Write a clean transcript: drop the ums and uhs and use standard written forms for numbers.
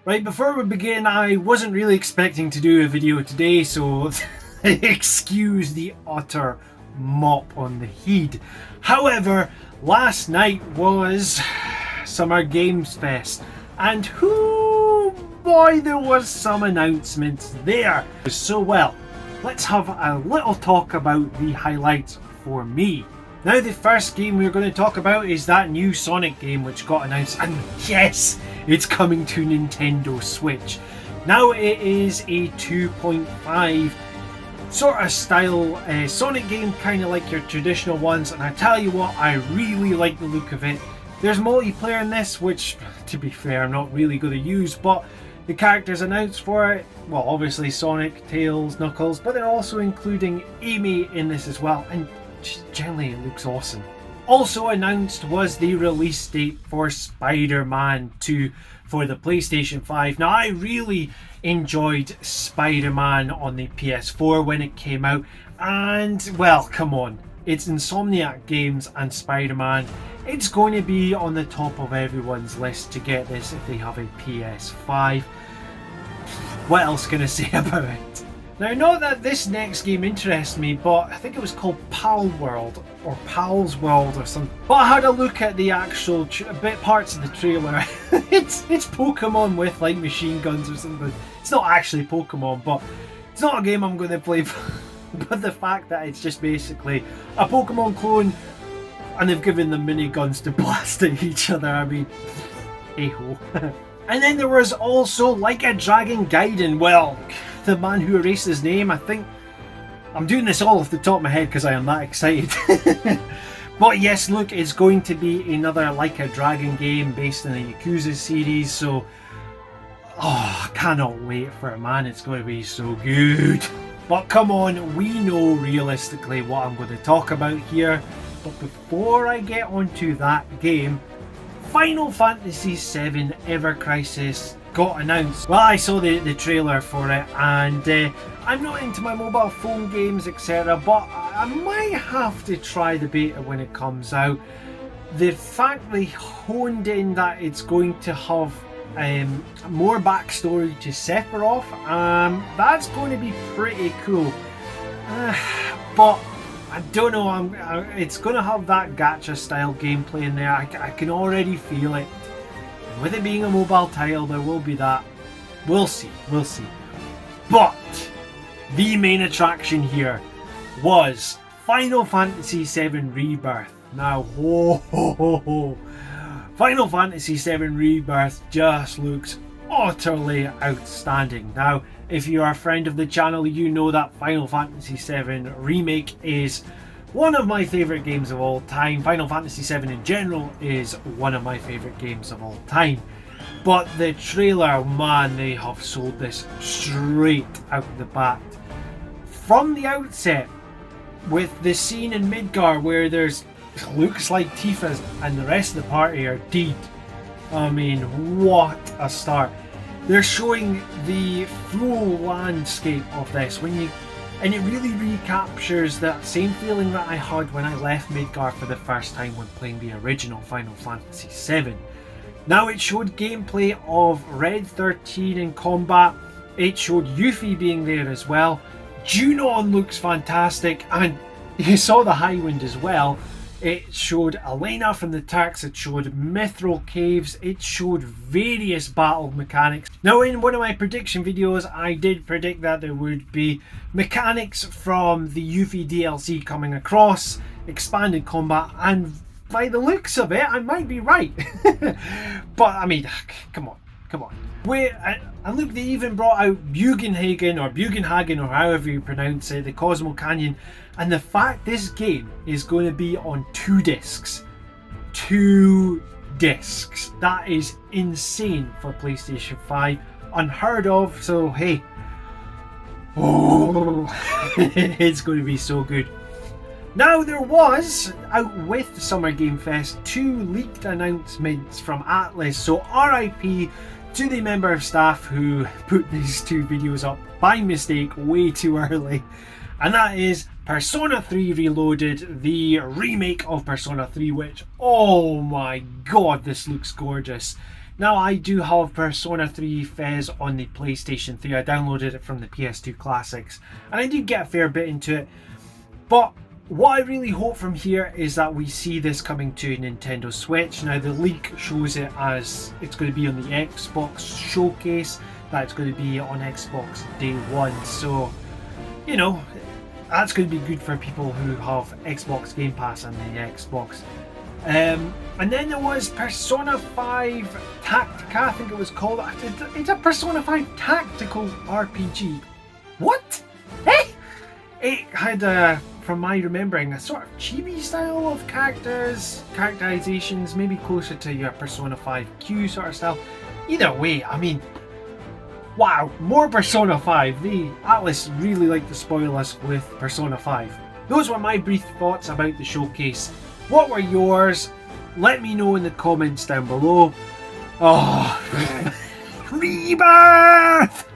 Right, before we begin, I wasn't really expecting to do a video today, so excuse the utter mop on the heat. However, last night was Summer Games Fest, and boy, there was some announcements there. So well, let's have a little talk about the highlights for me. Now, the first game we're going to talk about is that new Sonic game which got announced, and yes, it's coming to Nintendo Switch. Now, it is a 2.5 sort of style Sonic game, kind of like your traditional ones, and I tell you what, I really like the look of it. There's multiplayer in this, which, to be fair, I'm not really going to use, but the characters announced for it, well, obviously Sonic, Tails, Knuckles, but they're also including Amy in this as well, and generally it looks awesome. Also announced was the release date for Spider-Man 2 for the PlayStation 5. Now, I really enjoyed Spider-Man on the PS4 when it came out, and well, come on, it's Insomniac Games and Spider-Man. It's going to be on the top of everyone's list to get this if they have a PS5. What else can I say about it? Now, not that this next game interests me, but I think it was called Pal World or Pal's World or something. But I had a look at the actual parts of the trailer. it's Pokemon with like machine guns or something. It's not actually Pokemon, but it's not a game I'm going to play. But the fact that it's just basically a Pokemon clone and they've given them miniguns to blast at each other, I mean, hey-ho. And then there was also Like a Dragon Gaiden. Well, the man who erased his name, I think I'm doing this all off the top of my head because I am that excited. But yes, look, it's going to be another Like a Dragon game based in the Yakuza series, so I cannot wait for it, man. It's going to be so good. But come on, we know realistically what I'm going to talk about here. But before I get onto that game, Final Fantasy VII Ever Crisis got announced. Well, I saw the trailer for it, and I'm not into my mobile phone games, etc., but I might have to try the beta when it comes out. The fact they honed in that it's going to have more backstory to Sephiroth, that's going to be pretty cool. But I don't know, it's going to have that gacha style gameplay in there. I can already feel it. And with it being a mobile title, there will be that. We'll see. But the main attraction here was Final Fantasy VII Rebirth. Now, Final Fantasy VII Rebirth just looks utterly outstanding. Now, if you are a friend of the channel, you know that Final Fantasy VII Remake is one of my favourite games of all time. Final Fantasy VII in general is one of my favourite games of all time. But the trailer, man, they have sold this straight out the bat. From the outset, with the scene in Midgar where there's looks like Tifa's and the rest of the party are dead. I mean, what a start. They're showing the full landscape of this and it really recaptures that same feeling that I had when I left Midgar for the first time when playing the original Final Fantasy VII. Now, it showed gameplay of Red 13 in combat. It showed Yuffie being there as well. Junon looks fantastic, and you saw the Highwind as well. It showed Elena from the Turks, it showed Mithril Caves, it showed various battle mechanics. Now, in one of my prediction videos, I did predict that there would be mechanics from the Yuffie DLC coming across, expanded combat, and by the looks of it, I might be right. But, I mean, come on. And look, they even brought out Bugenhagen, or however you pronounce it, the Cosmo Canyon. And the fact this game is going to be on 2 discs. 2 discs. That is insane for PlayStation 5. Unheard of, so hey. It's going to be so good. Now, there was, out with Summer Game Fest, 2 leaked announcements from Atlas, so RIP to the member of staff who put these 2 videos up by mistake way too early. And that is Persona 3 Reloaded, the remake of Persona 3, which, oh my god, this looks gorgeous. Now, I do have Persona 3 Fez on the PlayStation 3. I downloaded it from the PS2 Classics, and I did get a fair bit into it. But what I really hope from here is that we see this coming to Nintendo Switch. Now, the leak shows it as it's going to be on the Xbox showcase, that it's going to be on Xbox day one. So, you know, that's going to be good for people who have Xbox Game Pass and the Xbox. And then there was Persona 5 Tactica, I think it was called. It's a Persona 5 tactical RPG. What? Hey! It had, from my remembering, a sort of chibi style of characterizations, maybe closer to your Persona 5 Q sort of style. Either way, I mean, wow, more Persona 5. The Atlas really like to spoil us with Persona 5. Those were my brief thoughts about the showcase. What were yours? Let me know in the comments down below. Oh, Rebirth!